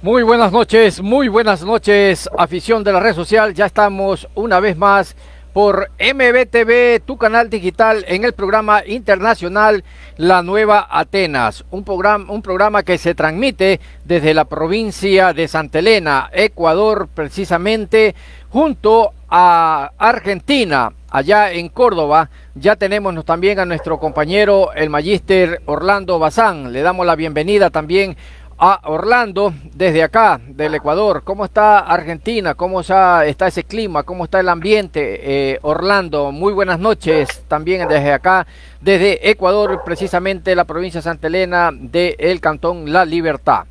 Muy buenas noches, afición de la red social. Ya estamos una vez más por MBTV, tu canal digital, en el programa internacional La Nueva Atenas, un programa que se transmite desde la provincia de Santa Elena, Ecuador, precisamente, junto a Argentina, allá en Córdoba. Ya tenemos también a nuestro compañero, el magíster Orlando Bazán. Le damos la bienvenida también a Orlando desde acá, del Ecuador. ¿Cómo está Argentina? ¿Cómo está ese clima? ¿Cómo está el ambiente? Orlando, muy buenas noches también desde acá, desde Ecuador, precisamente la provincia de Santa Elena, del cantón La Libertad.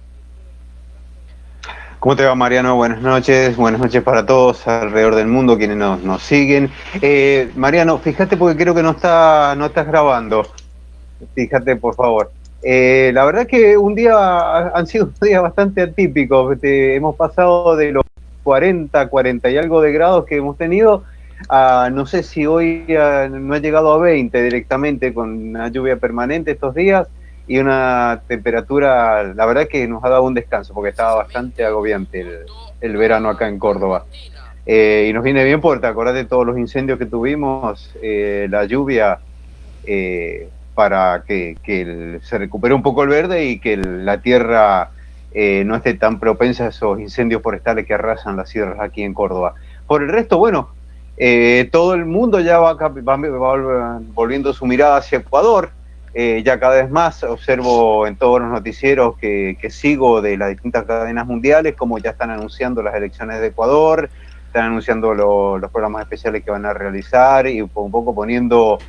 ¿Cómo te va, Mariano? Buenas noches para todos alrededor del mundo quienes nos siguen. Mariano, fíjate porque creo que no estás grabando. Fíjate, por favor. La verdad que han sido un día bastante atípicos. Hemos pasado de los 40 y algo de grados que hemos tenido a, no sé si hoy no ha llegado a 20 directamente, con una lluvia permanente estos días y una temperatura, la verdad que nos ha dado un descanso porque estaba bastante agobiante el verano acá en Córdoba. Y nos viene bien porque acordate de todos los incendios que tuvimos, la lluvia, para que se recupere un poco el verde y que la tierra no esté tan propensa a esos incendios forestales que arrasan las sierras aquí en Córdoba. Por el resto, bueno, todo el mundo ya va volviendo su mirada hacia Ecuador. Ya cada vez más observo en todos los noticieros que sigo de las distintas cadenas mundiales como ya están anunciando las elecciones de Ecuador, están anunciando los programas especiales que van a realizar y un poco poniendo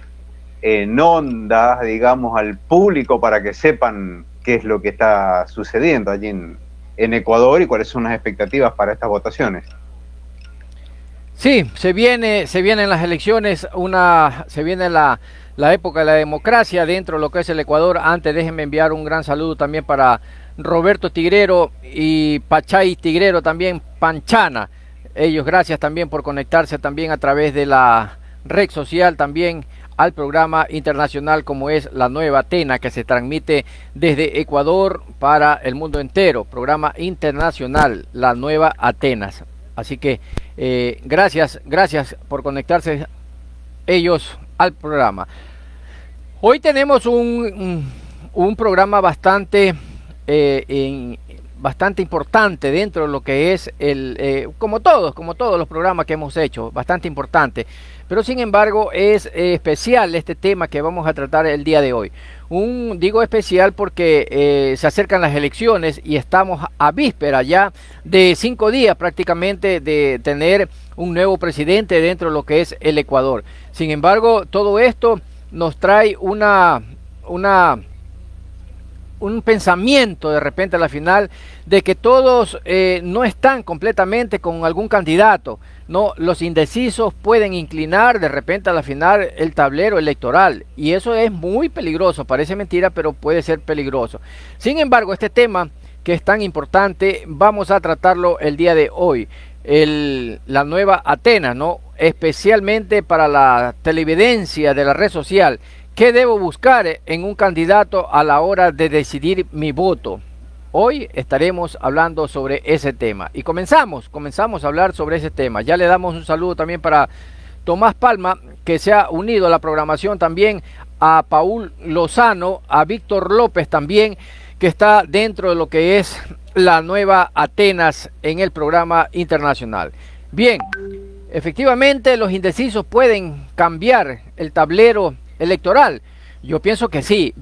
en onda, digamos, al público para que sepan qué es lo que está sucediendo allí en Ecuador y cuáles son las expectativas para estas votaciones. Sí, se vienen las elecciones, se viene la época de la democracia dentro de lo que es el Ecuador. Antes déjenme enviar un gran saludo también para Roberto Tigrero y Pachay Tigrero, también Panchana. Ellos, gracias también por conectarse también a través de la red social también al programa internacional como es La Nueva Atenas, que se transmite desde Ecuador para el mundo entero. Programa internacional La Nueva Atenas. Así que gracias por conectarse ellos al programa. Hoy tenemos un programa bastante importante dentro de lo que es como todos los programas que hemos hecho, bastante importante. Pero sin embargo es especial este tema que vamos a tratar el día de hoy. Digo especial porque se acercan las elecciones y estamos a víspera ya de 5 días prácticamente de tener un nuevo presidente dentro de lo que es el Ecuador. Sin embargo, todo esto nos trae un pensamiento de repente a la final de que todos no están completamente con algún candidato. No, los indecisos pueden inclinar de repente a la final el tablero electoral y eso es muy peligroso. Parece mentira, pero puede ser peligroso. Sin embargo, este tema que es tan importante vamos a tratarlo el día de hoy. La Nueva Atenas, ¿no? Especialmente para la televidencia de la red social. ¿Qué debo buscar en un candidato a la hora de decidir mi voto? Hoy estaremos hablando sobre ese tema. Y comenzamos a hablar sobre ese tema. Ya le damos un saludo también para Tomás Palma, que se ha unido a la programación también, a Paul Lozano, a Víctor López también, que está dentro de lo que es La Nueva Atenas en el programa internacional. Bien, efectivamente los indecisos pueden cambiar el tablero electoral. Yo pienso que sí.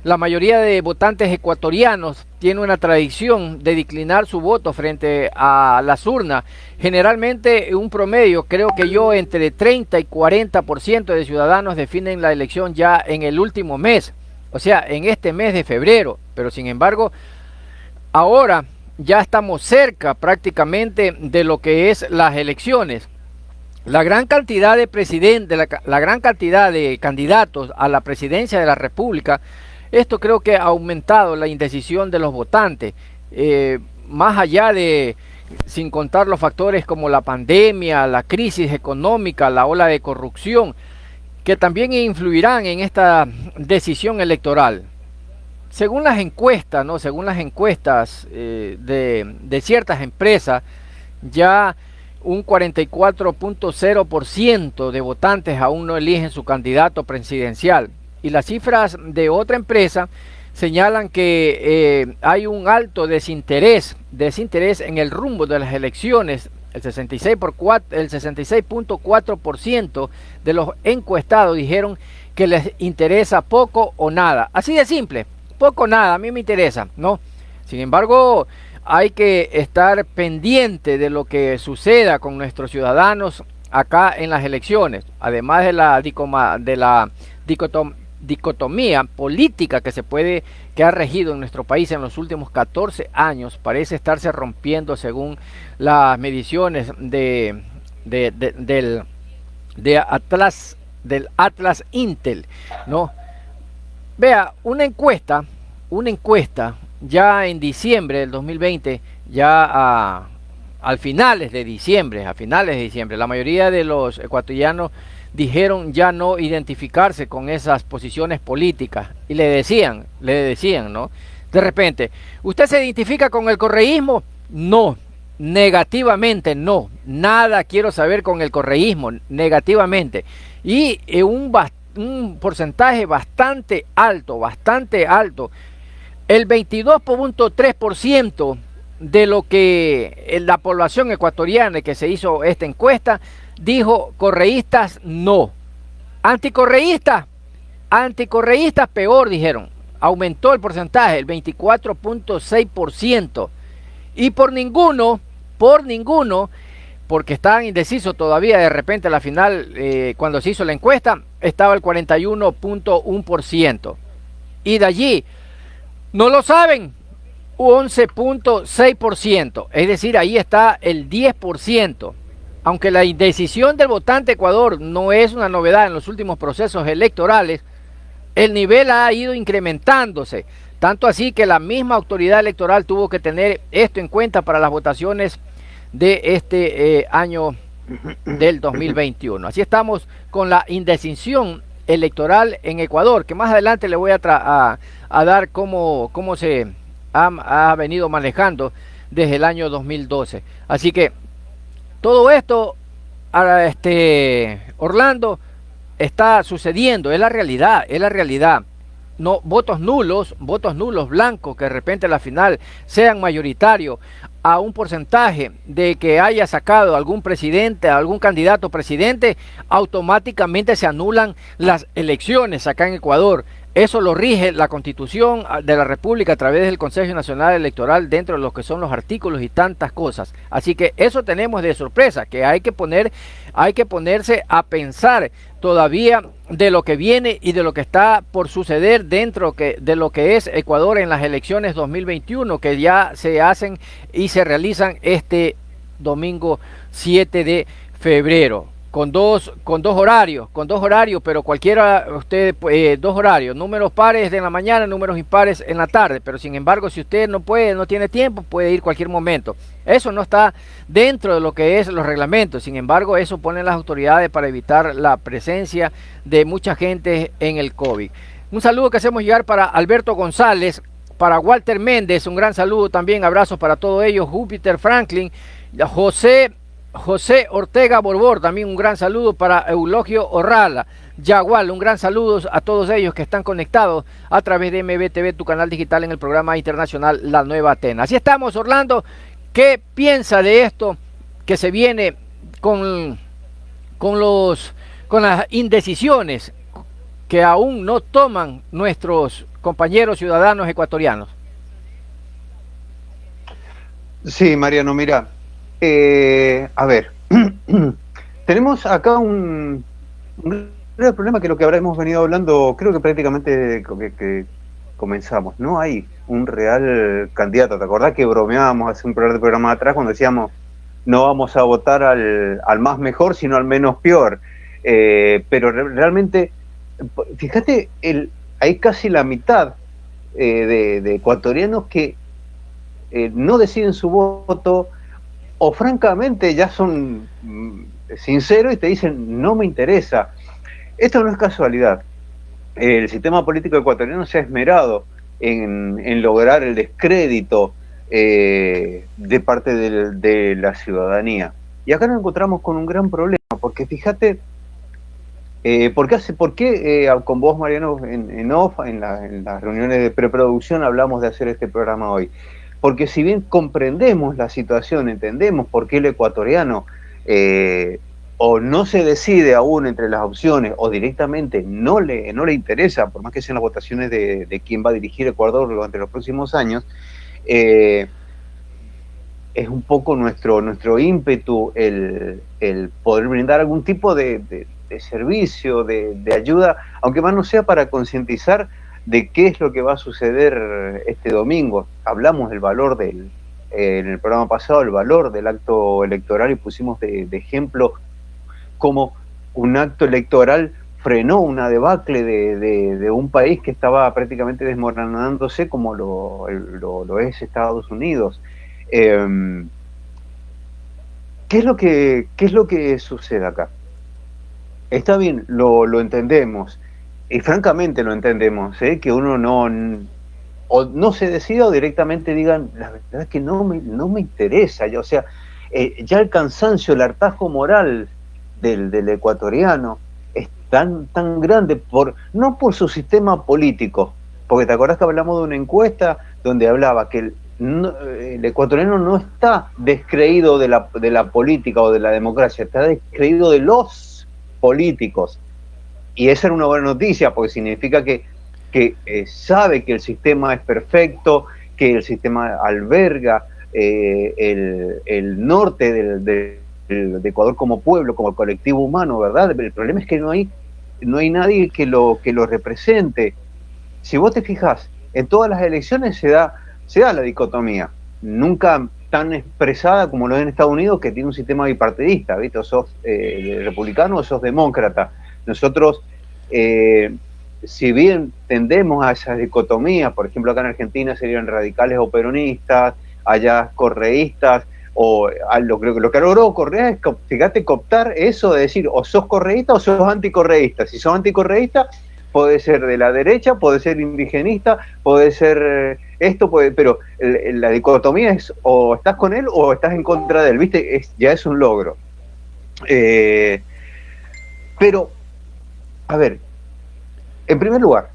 La mayoría de votantes ecuatorianos tiene una tradición de declinar su voto frente a las urnas. Generalmente un promedio, creo que yo, entre 30 y 40% de ciudadanos definen la elección ya en el último mes, o sea, en este mes de febrero. Pero sin embargo, ahora ya estamos cerca prácticamente de lo que es las elecciones. La gran cantidad de la gran cantidad de candidatos a la presidencia de la República, esto creo que ha aumentado la indecisión de los votantes, más allá de, sin contar los factores como la pandemia, la crisis económica, la ola de corrupción, que también influirán en esta decisión electoral. según las encuestas, ¿no? Según las encuestas de ciertas empresas, ya un 44.0% de votantes aún no eligen su candidato presidencial. Y las cifras de otra empresa señalan que hay un alto desinterés en el rumbo de las elecciones. El 66.4% de los encuestados dijeron que les interesa poco o nada. Así de simple, poco o nada, a mí me interesa, ¿no? Sin embargo, hay que estar pendiente de lo que suceda con nuestros ciudadanos acá en las elecciones, además de la dicotomía política que ha regido en nuestro país en los últimos 14 años, parece estarse rompiendo según las mediciones del Atlas Intel, ¿no? Vea, una encuesta ya en diciembre del 2020, a finales de diciembre, la mayoría de los ecuatorianos dijeron ya no identificarse con esas posiciones políticas y le decían, ¿no? De repente, ¿usted se identifica con el correísmo? No, negativamente no, nada quiero saber con el correísmo, negativamente. Y un porcentaje bastante alto, el 22.3% de lo que la población ecuatoriana que se hizo esta encuesta dijo correístas no. Anticorreístas peor, dijeron. Aumentó el porcentaje, el 24.6%. Y por ninguno, porque estaban indecisos todavía, de repente a la final, cuando se hizo la encuesta, estaba el 41.1%. Y de allí, no lo saben, 11.6%. Es decir, ahí está el 10%. Aunque la indecisión del votante Ecuador no es una novedad en los últimos procesos electorales, el nivel ha ido incrementándose. Tanto así que la misma autoridad electoral tuvo que tener esto en cuenta para las votaciones de este año del 2021. Así estamos con la indecisión electoral en Ecuador, que más adelante le voy a dar cómo se ha venido manejando desde el año 2012. Así que todo esto, Orlando, está sucediendo, es la realidad. No, votos nulos blancos, que de repente a la final sean mayoritarios a un porcentaje de que haya sacado algún presidente, algún candidato presidente, automáticamente se anulan las elecciones acá en Ecuador. Eso lo rige la Constitución de la República a través del Consejo Nacional Electoral, dentro de lo que son los artículos y tantas cosas. Así que eso tenemos de sorpresa, que hay que ponerse a pensar todavía de lo que viene y de lo que está por suceder dentro de lo que es Ecuador en las elecciones 2021, que ya se hacen y se realizan este domingo 7 de febrero. Con dos horarios, pero cualquiera, dos horarios, números pares de la mañana, números impares en la tarde, pero sin embargo, si usted no tiene tiempo, puede ir cualquier momento. Eso no está dentro de lo que es los reglamentos, sin embargo, eso ponen las autoridades para evitar la presencia de mucha gente en el COVID. Un saludo que hacemos llegar para Alberto González, para Walter Méndez, un gran saludo también, abrazos para todos ellos, Júpiter Franklin, José Ortega Borbor, también un gran saludo para Eulogio Orrala, Yagual, un gran saludo a todos ellos que están conectados a través de MBTV, tu canal digital en el programa internacional La Nueva Atenas. Así estamos, Orlando. ¿Qué piensa de esto que se viene con las indecisiones que aún no toman nuestros compañeros ciudadanos ecuatorianos? Sí, Mariano, mira. A ver, tenemos acá un gran problema, que lo que habremos venido hablando, creo que prácticamente que comenzamos. No hay un real candidato. ¿Te acordás que bromeábamos hace un programa atrás cuando decíamos no vamos a votar al más mejor, sino al menos peor? Pero realmente, fíjate, hay casi la mitad de ecuatorianos que no deciden su voto, o francamente ya son sinceros y te dicen no me interesa. Esto no es casualidad. El sistema político ecuatoriano se ha esmerado en lograr el descrédito de parte de la ciudadanía. Y acá nos encontramos con un gran problema, porque fíjate, ¿por qué con vos, Mariano, en off, en las reuniones de preproducción hablamos de hacer este programa hoy? Porque si bien comprendemos la situación, entendemos por qué el ecuatoriano o no se decide aún entre las opciones o directamente no le interesa, por más que sean las votaciones de quién va a dirigir Ecuador durante los próximos años, es un poco nuestro ímpetu el poder brindar algún tipo de servicio, de ayuda, aunque más no sea para concientizar de qué es lo que va a suceder este domingo. Hablamos del valor en el programa pasado, el valor del acto electoral, y pusimos de ejemplo cómo un acto electoral frenó una debacle de un país que estaba prácticamente desmoronándose como lo es Estados Unidos. ¿Qué es lo que sucede acá? Está bien, lo entendemos, y francamente lo entendemos, que uno no se decida o directamente digan, la verdad es que no me interesa, o sea, ya el cansancio, el hartazgo moral del ecuatoriano es tan grande, no por su sistema político, porque te acordás que hablamos de una encuesta donde hablaba que el ecuatoriano no está descreído de la política o de la democracia, está descreído de los políticos. Y esa era una buena noticia, porque significa que sabe que el sistema es perfecto, que el sistema alberga el norte de Ecuador como pueblo, como colectivo humano, ¿verdad? El problema es que no hay nadie que lo represente. Si vos te fijas, en todas las elecciones se da la dicotomía, nunca tan expresada como lo es en Estados Unidos, que tiene un sistema bipartidista, ¿viste? O sos republicano o sos demócrata. Nosotros, si bien tendemos a esas dicotomías, por ejemplo acá en Argentina serían radicales o peronistas, allá correístas, lo que logró Correa es, fíjate, cooptar eso de decir o sos correísta o sos anticorreísta. Si sos anticorreísta, puede ser de la derecha, puede ser indigenista, puede ser pero la dicotomía es o estás con él o estás en contra de él, ¿viste? Ya es un logro. Pero, a ver, en primer lugar,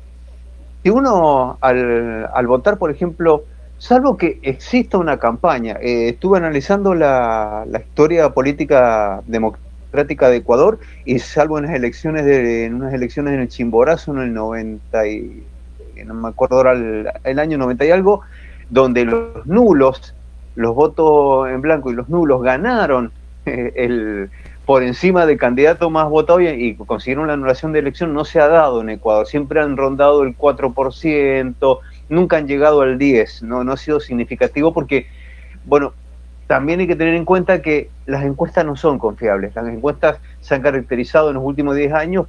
si uno al votar, por ejemplo, salvo que exista una campaña, estuve analizando la historia política democrática de Ecuador, y salvo en unas elecciones en el Chimborazo en el 90 no me acuerdo ahora el año 90 y algo, donde los nulos, los votos en blanco y los nulos ganaron por encima del candidato más votado y consiguieron la anulación de elección, no se ha dado en Ecuador. Siempre han rondado el 4%, nunca han llegado al 10%, no ha sido significativo porque, bueno, también hay que tener en cuenta que las encuestas no son confiables. Las encuestas se han caracterizado en los últimos 10 años,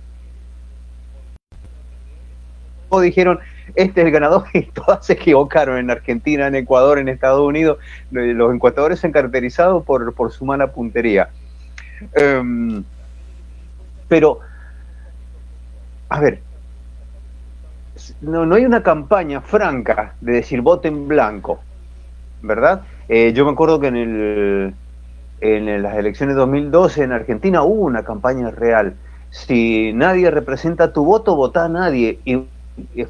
o dijeron, este es el ganador, y todas se equivocaron en Argentina, en Ecuador, en Estados Unidos. Los encuestadores se han caracterizado por su mala puntería. Pero, a ver, no hay una campaña franca de decir vote en blanco, ¿verdad? Yo me acuerdo que en las elecciones de 2012 en Argentina hubo una campaña real. Si nadie representa tu voto, votá a nadie. Y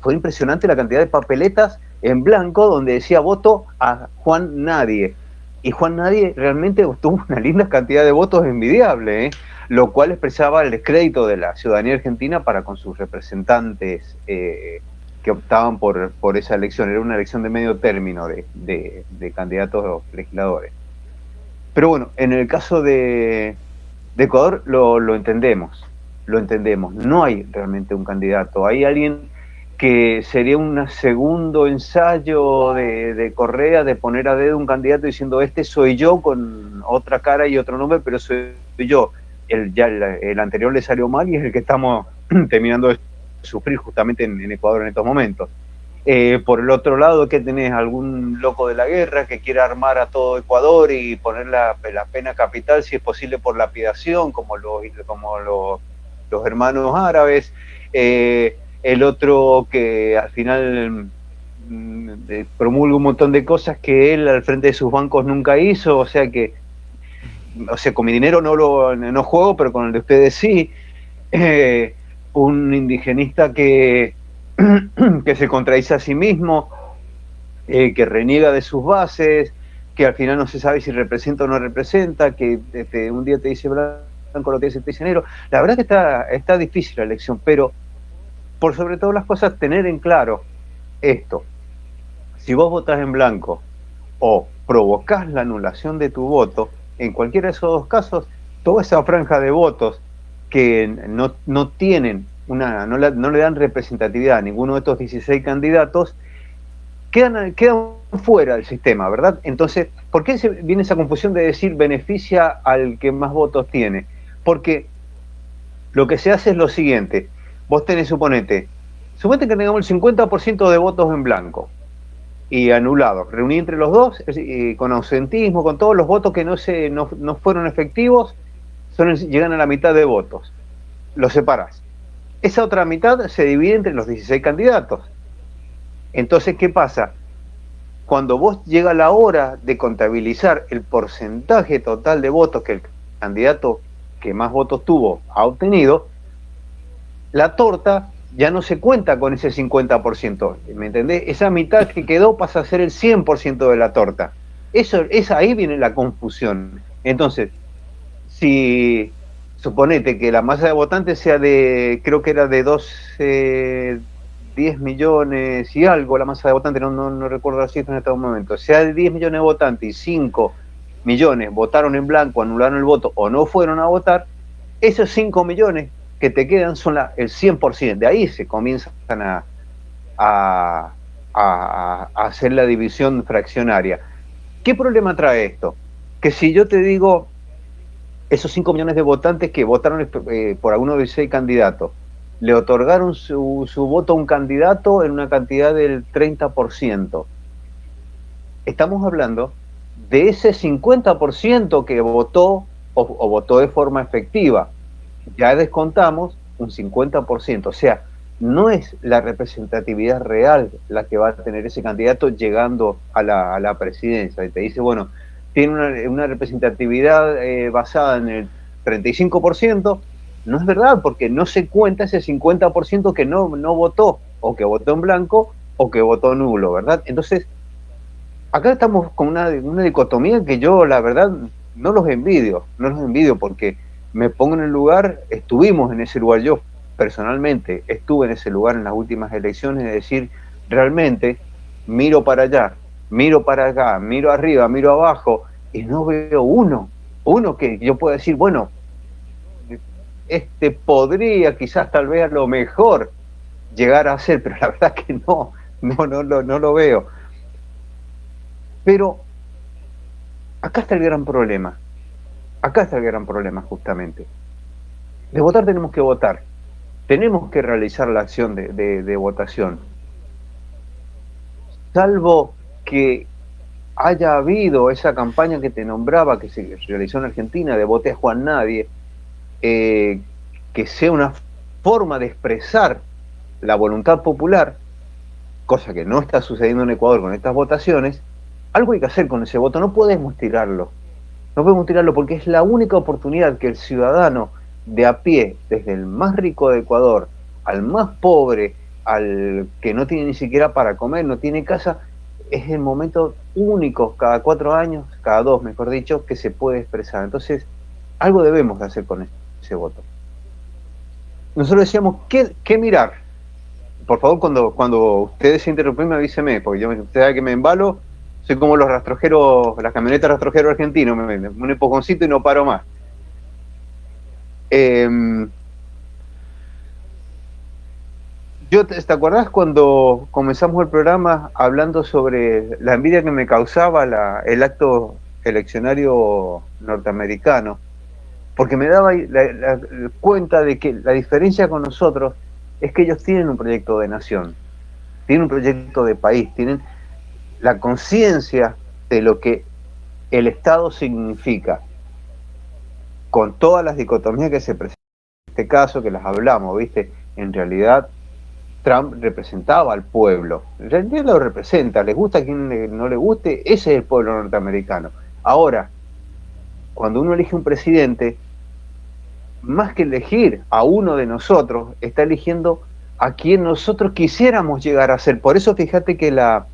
fue impresionante la cantidad de papeletas en blanco donde decía voto a Juan Nadie. Y Juan Nadie realmente obtuvo una linda cantidad de votos envidiable, lo cual expresaba el descrédito de la ciudadanía argentina para con sus representantes que optaban por esa elección. Era una elección de medio término de candidatos legisladores. Pero bueno, en el caso de Ecuador lo entendemos. No hay realmente un candidato. Hay alguien que sería un segundo ensayo de Correa de poner a dedo un candidato diciendo este soy yo con otra cara y otro nombre, pero soy yo. El anterior le salió mal y es el que estamos terminando de sufrir justamente en Ecuador en estos momentos. Por el otro lado, que tenés algún loco de la guerra que quiera armar a todo Ecuador y poner la pena capital, si es posible, por lapidación, como los hermanos árabes. El otro que al final promulga un montón de cosas que él al frente de sus bancos nunca hizo, o sea, con mi dinero no juego, pero con el de ustedes sí. Un indigenista que se contradice a sí mismo, que reniega de sus bases, que al final no se sabe si representa o no representa, que un día te dice blanco, lo que te dice negro. La verdad que está difícil la elección, pero por sobre todas las cosas tener en claro esto: si vos votás en blanco o provocás la anulación de tu voto, en cualquiera de esos dos casos, toda esa franja de votos que no tienen no le dan representatividad a ninguno de estos 16 candidatos, quedan fuera del sistema, ¿verdad? Entonces, ¿por qué viene esa confusión de decir beneficia al que más votos tiene? Porque lo que se hace es lo siguiente: vos tenés, suponete que tengamos el 50% de votos en blanco y anulados, reuní entre los dos, con ausentismo, con todos los votos que no fueron efectivos, llegan a la mitad de votos, los separás. Esa otra mitad se divide entre los 16 candidatos. Entonces, ¿qué pasa? Cuando vos llega la hora de contabilizar el porcentaje total de votos que el candidato que más votos tuvo ha obtenido, la torta ya no se cuenta con ese 50%, ¿me entendés? Esa mitad que quedó pasa a ser el 100% de la torta. Ahí viene la confusión. Entonces, si suponete que la masa de votantes sea creo que era de 10 millones y algo, la masa de votantes, no recuerdo la cifra en este momento, sea de 10 millones de votantes y 5 millones votaron en blanco, anularon el voto o no fueron a votar, esos 5 millones que te quedan son el 100%. De ahí se comienzan a hacer la división fraccionaria. ¿Qué problema trae esto? Que si yo te digo esos 5 millones de votantes que votaron por alguno de 16 candidatos, le otorgaron su voto a un candidato en una cantidad del 30%. Estamos hablando de ese 50% que votó o votó de forma efectiva. Ya descontamos un 50%, o sea, no es la representatividad real la que va a tener ese candidato llegando a la presidencia. Y te dice, bueno, tiene una representatividad basada en el 35%, no es verdad, porque no se cuenta ese 50% que no votó, o que votó en blanco, o que votó nulo, ¿verdad? Entonces, acá estamos con una dicotomía que yo, la verdad, no los envidio porque me pongo en el lugar, estuvimos en ese lugar, yo personalmente estuve en ese lugar en las últimas elecciones, de decir, realmente, miro para allá, miro para acá, miro arriba, miro abajo, y no veo uno que yo pueda decir, bueno, podría quizás tal vez a lo mejor llegar a ser, pero la verdad que no lo veo. Pero acá está el gran problema justamente. De votar tenemos que votar, tenemos que realizar la acción de votación. Salvo que haya habido esa campaña que te nombraba, que se realizó en Argentina, de Voté a Juan Nadie, que sea una forma de expresar la voluntad popular, cosa que no está sucediendo en Ecuador con estas votaciones. Algo hay que hacer con ese voto, no podemos tirarlo porque es la única oportunidad que el ciudadano de a pie, desde el más rico de Ecuador al más pobre, al que no tiene ni siquiera para comer, no tiene casa, es el momento único, cada 4 años, cada 2 mejor dicho, que se puede expresar. Entonces, algo debemos de hacer con ese voto. Nosotros decíamos, ¿qué mirar? Por favor, cuando ustedes se interrumpen, avíseme, porque usted sabe que me embalo, soy como los rastrojeros, las camionetas rastrojeros argentinos, me un empujoncito y no paro más. ¿Te acordás cuando comenzamos el programa hablando sobre la envidia que me causaba el acto eleccionario norteamericano? Porque me daba la cuenta de que la diferencia con nosotros es que ellos tienen un proyecto de nación, tienen un proyecto de país, tienen la conciencia de lo que el Estado significa, con todas las dicotomías que se presentan en este caso, que las hablamos, ¿viste? En realidad, Trump representaba al pueblo. En realidad lo representa, les gusta a quien no le guste, ese es el pueblo norteamericano. Ahora, cuando uno elige un presidente, más que elegir a uno de nosotros, está eligiendo a quien nosotros quisiéramos llegar a ser. Por eso fíjate que la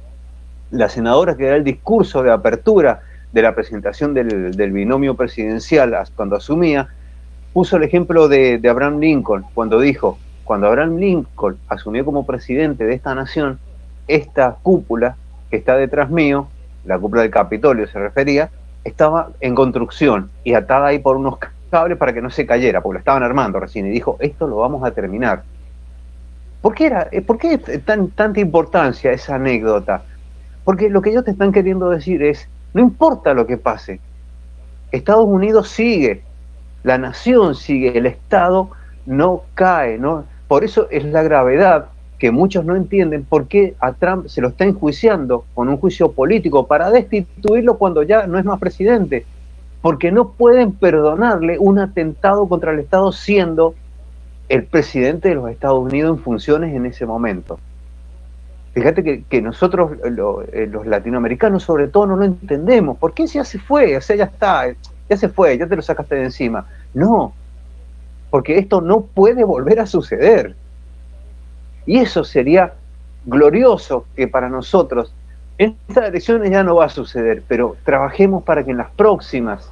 senadora que da el discurso de apertura de la presentación del binomio presidencial cuando asumía, puso el ejemplo de Abraham Lincoln, cuando dijo, cuando Abraham Lincoln asumió como presidente de esta nación, esta cúpula que está detrás mío, la cúpula del Capitolio se refería, estaba en construcción y atada ahí por unos cables para que no se cayera, porque lo estaban armando recién, y dijo, esto lo vamos a terminar. ¿Por qué tanta importancia esa anécdota? Porque lo que ellos te están queriendo decir es, no importa lo que pase, Estados Unidos sigue, la nación sigue, el Estado no cae, ¿no? Por eso es la gravedad que muchos no entienden por qué a Trump se lo está enjuiciando con un juicio político para destituirlo cuando ya no es más presidente, porque no pueden perdonarle un atentado contra el Estado siendo el presidente de los Estados Unidos en funciones en ese momento. Fíjate que nosotros, los latinoamericanos sobre todo, no lo entendemos. ¿Por qué ya se fue? O sea, ya está, ya se fue, ya te lo sacaste de encima. No, porque esto no puede volver a suceder. Y eso sería glorioso que para nosotros, en estas elecciones ya no va a suceder, pero trabajemos para que en las próximas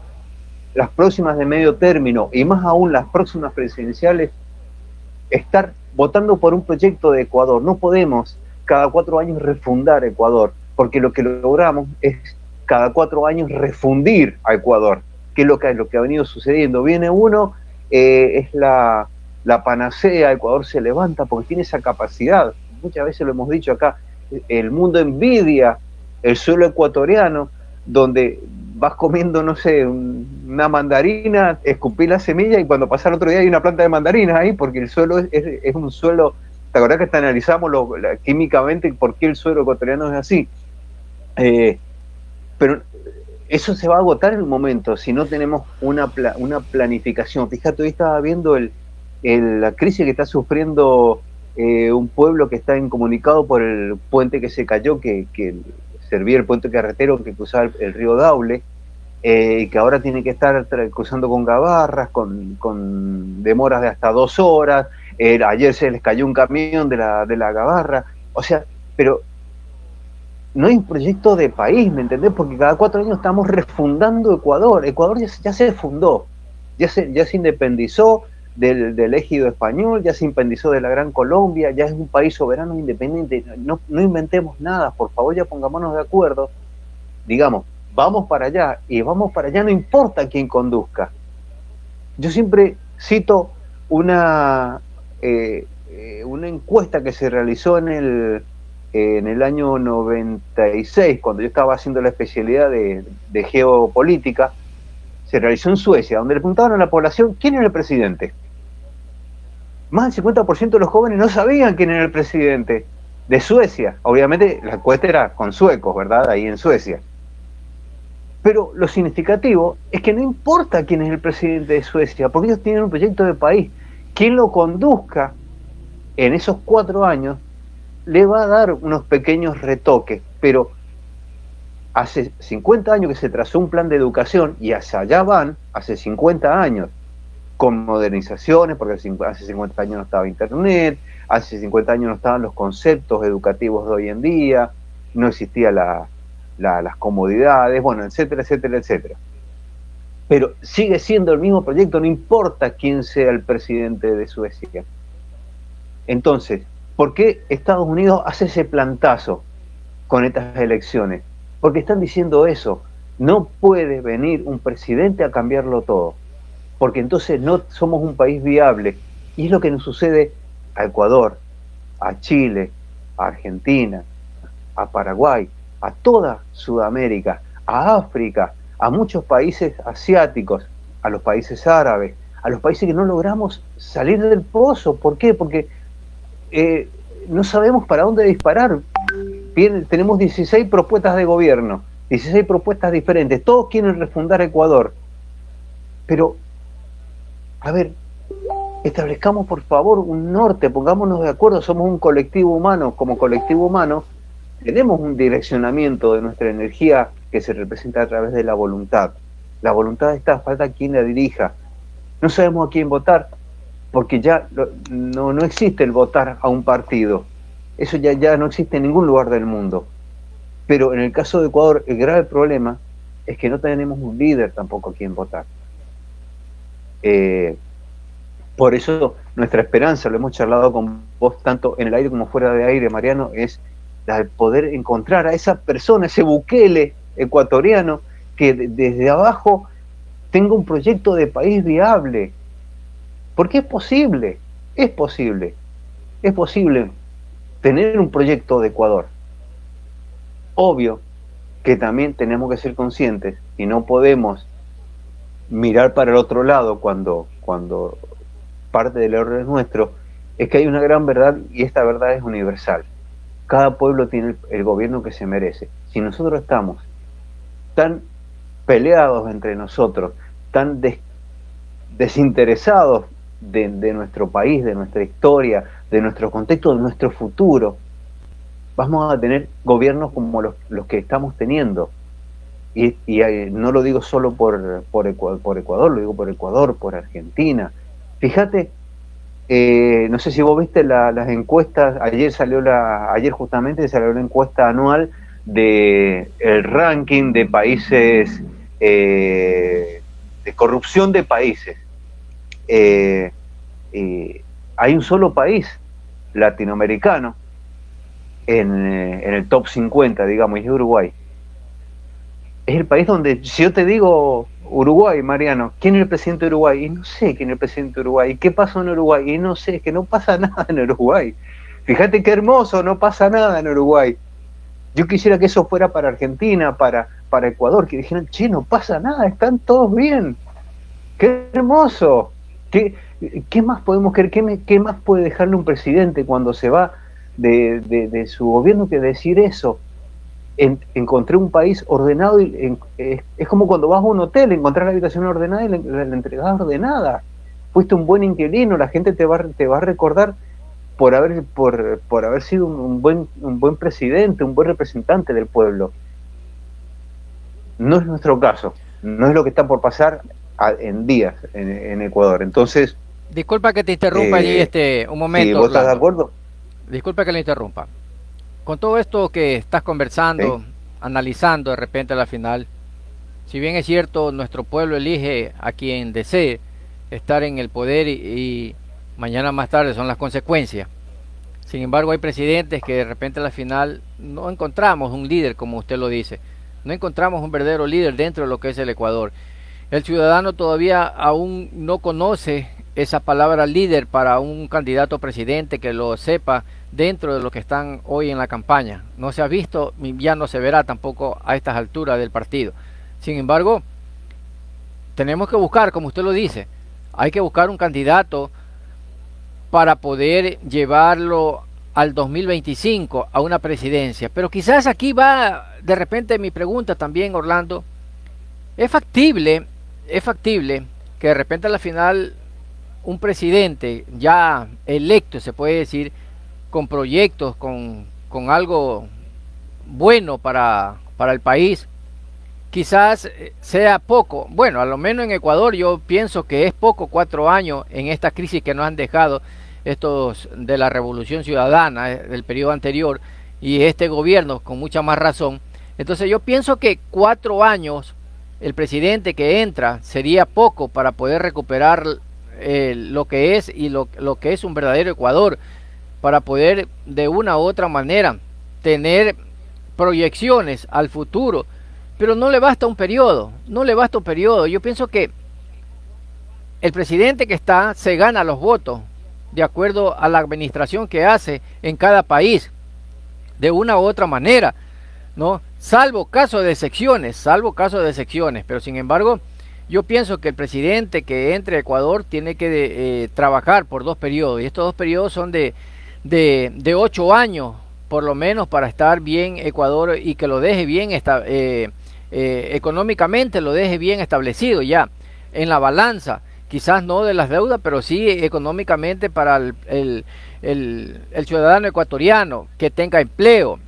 de medio término, y más aún las próximas presidenciales, estar votando por un proyecto de Ecuador. No podemos cada 4 años refundar Ecuador, porque lo que logramos es cada 4 años refundir a Ecuador, que es lo que ha venido sucediendo. Viene uno, es la panacea, Ecuador se levanta porque tiene esa capacidad. Muchas veces lo hemos dicho acá, el mundo envidia el suelo ecuatoriano, donde vas comiendo, no sé, una mandarina, escupí la semilla y cuando pasa el otro día hay una planta de mandarinas ahí, porque el suelo es un suelo. ¿Te acordás que analizamos químicamente por qué el suelo ecuatoriano es así? Pero eso se va a agotar en un momento si no tenemos una planificación. Fíjate, hoy estaba viendo la crisis que está sufriendo un pueblo que está incomunicado por el puente que se cayó, que servía el puente carretero que cruzaba el río Daule, y que ahora tiene que estar cruzando con gabarras, con demoras de hasta 2 horas. Ayer se les cayó un camión de la gabarra. O sea, pero no hay un proyecto de país, ¿me entendés? Porque cada 4 años estamos refundando Ecuador. Ecuador ya se fundó, ya se independizó del ejido español, ya se independizó de la Gran Colombia, ya es un país soberano independiente. No inventemos nada, por favor, ya pongámonos de acuerdo. Digamos, vamos para allá, y vamos para allá no importa quién conduzca. Yo siempre cito una encuesta que se realizó en el año 96, cuando yo estaba haciendo la especialidad de geopolítica. Se realizó en Suecia, donde le preguntaban a la población quién era el presidente. Más del 50% de los jóvenes no sabían quién era el presidente de Suecia. Obviamente la encuesta era con suecos, ¿verdad? Ahí en Suecia. Pero lo significativo es que no importa quién es el presidente de Suecia, porque ellos tienen un proyecto de país. Quien lo conduzca en esos 4 años le va a dar unos pequeños retoques, pero hace 50 años que se trazó un plan de educación y hacia allá van, hace 50 años, con modernizaciones, porque hace 50 años no estaba internet, hace 50 años no estaban los conceptos educativos de hoy en día, no existía las comodidades, bueno, etcétera, etcétera, etcétera. Pero sigue siendo el mismo proyecto, no importa quién sea el presidente de Suecia. Entonces, ¿por qué Estados Unidos hace ese plantazo con estas elecciones? Porque están diciendo eso, no puede venir un presidente a cambiarlo todo, porque entonces no somos un país viable. Y es lo que nos sucede a Ecuador, a Chile, a Argentina, a Paraguay, a toda Sudamérica, a África, a muchos países asiáticos, a los países árabes, a los países que no logramos salir del pozo. ¿Por qué? Porque no sabemos para dónde disparar. Tenemos 16 propuestas de gobierno, 16 propuestas diferentes, todos quieren refundar Ecuador. Pero, a ver, establezcamos por favor un norte, pongámonos de acuerdo, somos un colectivo humano, como colectivo humano tenemos un direccionamiento de nuestra energía que se representa a través de la voluntad. La voluntad está, falta quien la dirija. No sabemos a quién votar, porque ya no existe el votar a un partido. Eso ya no existe en ningún lugar del mundo. Pero en el caso de Ecuador, el grave problema es que no tenemos un líder tampoco a quien votar. Por eso nuestra esperanza, lo hemos charlado con vos tanto en el aire como fuera de aire, Mariano, es la de poder encontrar a esa persona, ese Bukele ecuatoriano, que desde abajo tenga un proyecto de país viable. Porque es posible tener un proyecto de Ecuador. Obvio que también tenemos que ser conscientes y no podemos mirar para el otro lado cuando parte del error es nuestro, es que hay una gran verdad y esta verdad es universal. Cada pueblo tiene el gobierno que se merece. Si nosotros estamos tan peleados entre nosotros, tan desinteresados de nuestro país, de nuestra historia, de nuestro contexto, de nuestro futuro, vamos a tener gobiernos como los que estamos teniendo. Y no lo digo solo por Ecuador, lo digo por Ecuador, por Argentina. Fíjate, no sé si vos viste las encuestas, ayer justamente salió la encuesta anual de el ranking de países, de corrupción de países. Hay un solo país latinoamericano en el top 50, digamos, y es Uruguay. Es el país donde, si yo te digo Uruguay, Mariano, ¿quién es el presidente de Uruguay? Y no sé quién es el presidente de Uruguay. ¿Y qué pasó en Uruguay? Y no sé, es que no pasa nada en Uruguay. Fíjate qué hermoso, no pasa nada en Uruguay. Yo quisiera que eso fuera para Argentina, para Ecuador, que dijeran, che, no pasa nada, están todos bien. ¡Qué hermoso! ¿Qué más podemos querer? ¿Qué más puede dejarle un presidente cuando se va de su gobierno que decir eso? Encontré un país ordenado y es como cuando vas a un hotel, encontrás la habitación ordenada y la entregás ordenada. Fuiste un buen inquilino, la gente te va a recordar por haber sido un buen presidente, un buen representante del pueblo. No es nuestro caso, no es lo que está por pasar en días en Ecuador. Entonces, disculpa que te interrumpa allí un momento. Si vos estás de acuerdo. Disculpa que le interrumpa. Con todo esto que estás conversando, ¿sí?, analizando de repente a la final, si bien es cierto, nuestro pueblo elige a quien desee estar en el poder y mañana más tarde son las consecuencias. Sin embargo, hay presidentes que de repente a la final no encontramos un líder, como usted lo dice. No encontramos un verdadero líder dentro de lo que es el Ecuador. El ciudadano todavía aún no conoce esa palabra líder para un candidato a presidente que lo sepa dentro de lo que están hoy en la campaña. No se ha visto y ya no se verá tampoco a estas alturas del partido. Sin embargo, tenemos que buscar, como usted lo dice, hay que buscar un candidato para poder llevarlo al 2025 a una presidencia. Pero quizás aquí va de repente mi pregunta también, Orlando. ¿Es factible que de repente a la final un presidente ya electo, se puede decir, con proyectos, con algo bueno para el país, quizás sea poco? Bueno, a lo menos en Ecuador yo pienso que es poco 4 años en esta crisis que nos han dejado estos de la Revolución Ciudadana del periodo anterior y este gobierno con mucha más razón. Entonces yo pienso que 4 años el presidente que entra sería poco para poder recuperar lo que es y lo que es un verdadero Ecuador, para poder de una u otra manera tener proyecciones al futuro. Pero no le basta un periodo, Yo pienso que el presidente que está se gana los votos de acuerdo a la administración que hace en cada país, de una u otra manera, ¿no? Salvo caso de excepciones, pero sin embargo, yo pienso que el presidente que entre a Ecuador tiene que trabajar por 2 periodos, y estos 2 periodos son de 8 años, por lo menos, para estar bien Ecuador y que lo deje bien económicamente, lo deje bien establecido ya en la balanza, quizás no de las deudas, pero sí económicamente para el ciudadano ecuatoriano, que tenga empleo,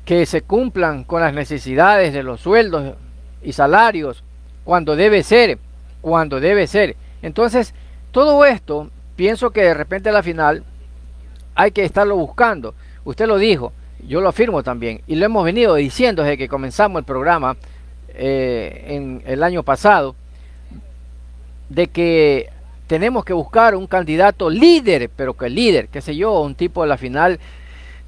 que se cumplan con las necesidades de los sueldos y salarios cuando debe ser. Entonces, todo esto, pienso que de repente a la final hay que estarlo buscando. Usted lo dijo, yo lo afirmo también, y lo hemos venido diciendo desde que comenzamos el programa en el año pasado, de que tenemos que buscar un candidato líder, pero que líder, qué sé yo, un tipo de la final,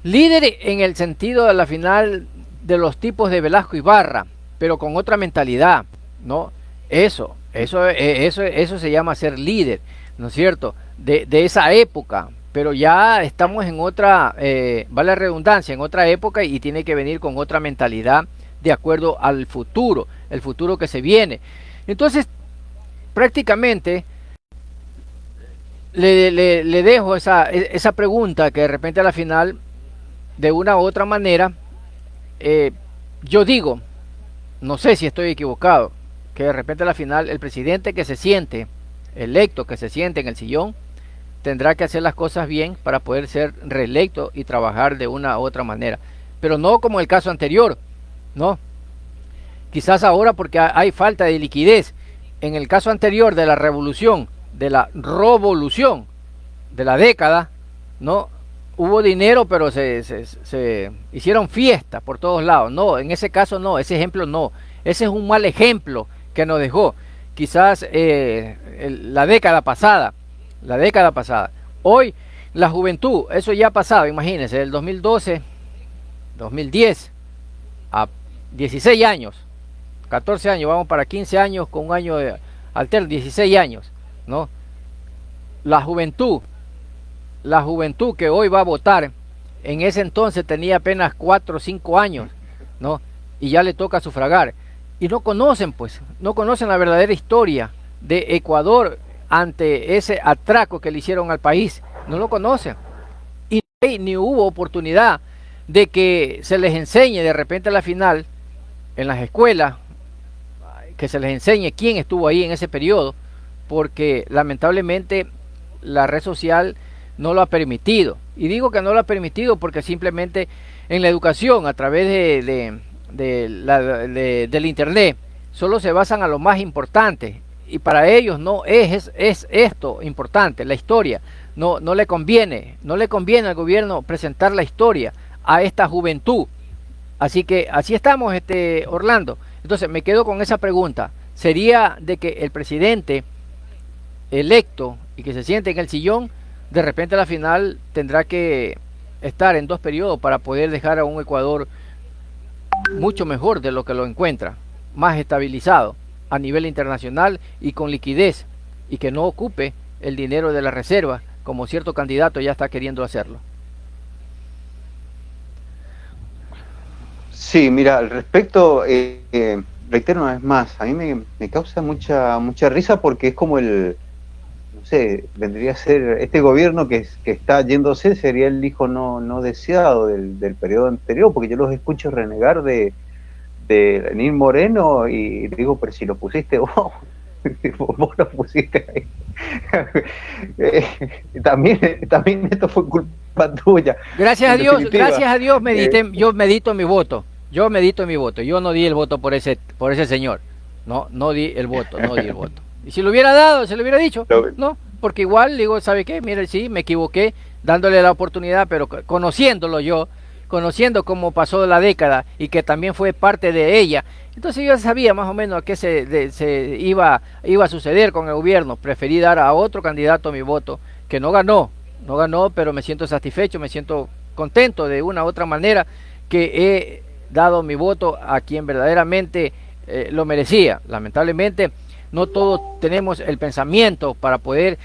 líder en el sentido de la final de los tipos de Velasco Ibarra, pero con otra mentalidad, ¿no? Eso se llama ser líder, ¿no es cierto? De esa época, pero ya estamos en otra, vale la redundancia, en otra época, y tiene que venir con otra mentalidad de acuerdo al futuro, el futuro que se viene. Entonces, prácticamente le dejo esa pregunta, que de repente a la final, de una u otra manera, yo digo, no sé si estoy equivocado, que de repente a la final el presidente que se siente electo, que se siente en el sillón, tendrá que hacer las cosas bien para poder ser reelecto y trabajar de una u otra manera, pero no como el caso anterior, no, quizás ahora porque hay falta de liquidez. En el caso anterior de la revolución, de la revolución de la década, no hubo dinero, pero se hicieron fiestas por todos lados. No, en ese caso no, ese ejemplo no, ese es un mal ejemplo que nos dejó quizás la década pasada. Hoy la juventud, eso ya ha pasado, imagínense, del 2012, 2010 a 16 años, 14 años, vamos para 15 años con un año alterno, 16 años, ¿no? La juventud que hoy va a votar, en ese entonces tenía apenas 4 o 5 años, ¿no? Y ya le toca sufragar. Y no conocen la verdadera historia de Ecuador ante ese atraco que le hicieron al país. No lo conocen. Y ni hubo oportunidad de que se les enseñe de repente a la final, en las escuelas, que se les enseñe quién estuvo ahí en ese periodo, porque lamentablemente la red social no lo ha permitido. Y digo que no lo ha permitido porque simplemente en la educación, a través del internet, solo se basan a lo más importante, y para ellos no es esto importante, la historia. No le conviene al gobierno presentar la historia a esta juventud. Así que así estamos, Orlando. Entonces me quedo con esa pregunta. ¿Sería de que el presidente electo y que se siente en el sillón, de repente a la final tendrá que estar en 2 periodos para poder dejar a un Ecuador mucho mejor de lo que lo encuentra, más estabilizado a nivel internacional y con liquidez, y que no ocupe el dinero de la reserva como cierto candidato ya está queriendo hacerlo? Sí, mira, al respecto, reitero una vez más, a mí me causa mucha risa, porque es como no sé, vendría a ser este gobierno que está yéndose, sería el hijo no deseado del periodo anterior, porque yo los escucho renegar de Lenín Moreno, y digo, pero si lo pusiste vos, vos lo pusiste ahí. También esto fue culpa tuya. Gracias a Dios, yo medito mi voto. Yo no di el voto por ese señor. No di el voto. Y si lo hubiera dado, se lo hubiera dicho. No, porque igual digo, ¿sabe qué? Mire, sí, me equivoqué dándole la oportunidad, pero conociéndolo yo, conociendo cómo pasó la década y que también fue parte de ella, entonces yo sabía más o menos a qué se iba a suceder con el gobierno. Preferí dar a otro candidato mi voto, que no ganó, pero me siento satisfecho, me siento contento de una u otra manera, que he dado mi voto a quien verdaderamente lo merecía. Lamentablemente no todos tenemos el pensamiento para poder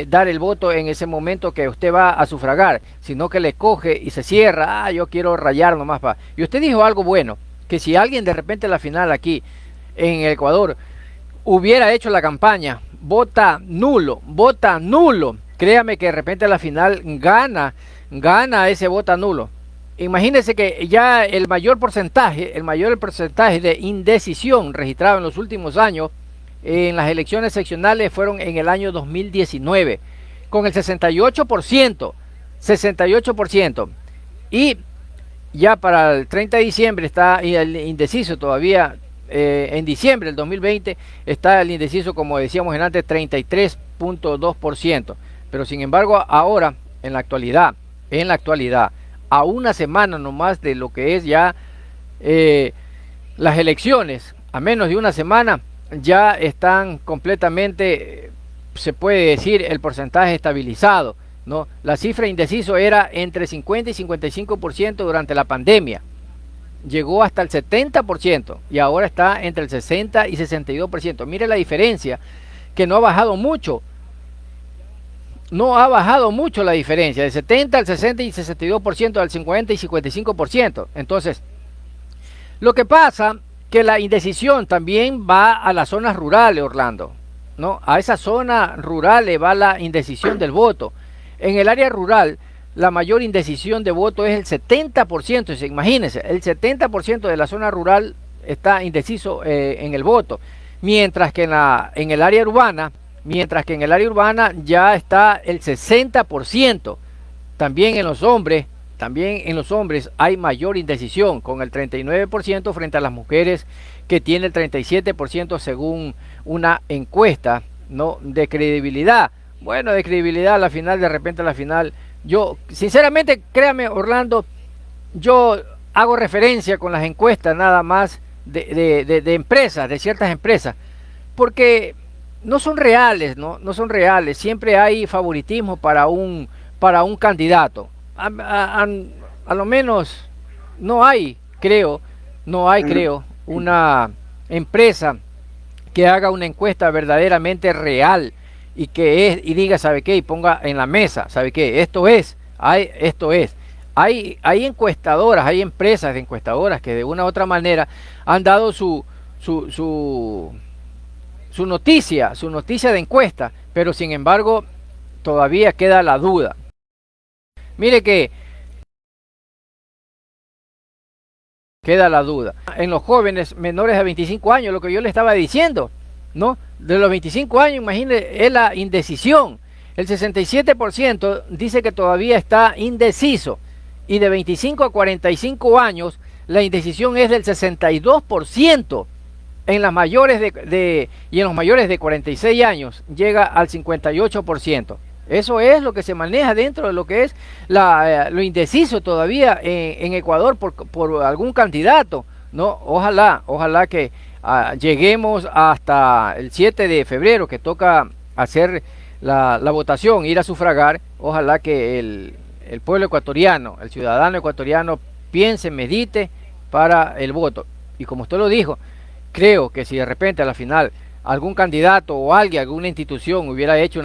dar el voto en ese momento que usted va a sufragar, sino que le coge y se cierra. Yo quiero rayar nomás. Y usted dijo algo bueno, que si alguien de repente a la final aquí en Ecuador hubiera hecho la campaña, vota nulo, créame que de repente a la final gana ese vota nulo. Imagínense que ya el mayor porcentaje de indecisión registrado en los últimos años en las elecciones seccionales fueron en el año 2019, con el 68%, 68%. Y ya para el 30 de diciembre está el indeciso todavía, en diciembre del 2020 está el indeciso, como decíamos en antes, 33.2%. Pero sin embargo, ahora, en la actualidad, a una semana nomás de lo que es ya las elecciones, a menos de una semana, ya están completamente, se puede decir, el porcentaje estabilizado, ¿no? La cifra indeciso era entre 50 y 55% durante la pandemia. Llegó hasta el 70% y ahora está entre el 60 y 62%. Mire la diferencia, que no ha bajado mucho. No ha bajado mucho la diferencia, del 70 al 60 y 62%, al 50 y 55%. Entonces, lo que pasa que la indecisión también va a las zonas rurales, Orlando, ¿no? A esa zona rural le va la indecisión del voto. En el área rural, la mayor indecisión de voto es el 70%. Imagínense, el 70% de la zona rural está indeciso en el voto, mientras que en el área urbana ya está el 60%. También en los hombres hay mayor indecisión, con el 39% frente a las mujeres, que tiene el 37% según una encuesta, ¿no?, de credibilidad. Bueno, de credibilidad de repente a la final, yo, sinceramente, créame, Orlando, yo hago referencia con las encuestas nada más de empresas, de ciertas empresas, porque no son reales, no son reales. Siempre hay favoritismo para un candidato. A lo menos no hay, creo, una empresa que haga una encuesta verdaderamente real y diga, ¿sabe qué? Y ponga en la mesa, ¿sabe qué? Esto es. Hay encuestadoras, hay empresas de encuestadoras que de una u otra manera han dado su noticia de encuesta, pero sin embargo todavía queda la duda. Mire que queda la duda. En los jóvenes menores de 25 años, lo que yo le estaba diciendo, ¿no? De los 25 años, imagínese, es la indecisión. El 67% dice que todavía está indeciso. Y de 25 a 45 años, la indecisión es del 62%. En las mayores y en los mayores de 46 años llega al 58%. Eso es lo que se maneja dentro de lo que es lo indeciso todavía en Ecuador por algún candidato, ¿no? Ojalá que lleguemos hasta el 7 de febrero, que toca hacer la votación, ir a sufragar. Ojalá que el pueblo ecuatoriano, el ciudadano ecuatoriano, piense, medite para el voto. Y como usted lo dijo, creo que si de repente a la final algún candidato o alguna institución hubiera hecho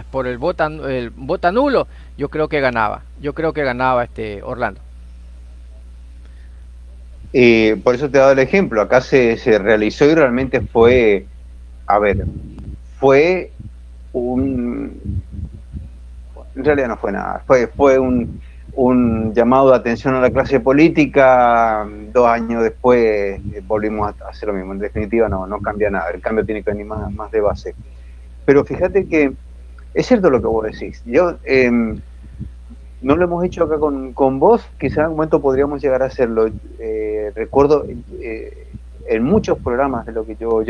por el voto nulo, yo creo que ganaba. Orlando. Por eso te he dado el ejemplo. Acá se realizó y realmente fue en realidad no fue nada, fue un llamado de atención a la clase política. 2 años después volvimos a hacer lo mismo. En definitiva no cambia nada, el cambio tiene que venir más de base. Pero fíjate que es cierto lo que vos decís. Yo no lo hemos hecho acá con vos, quizá en algún momento podríamos llegar a hacerlo. Recuerdo en muchos programas de lo que yo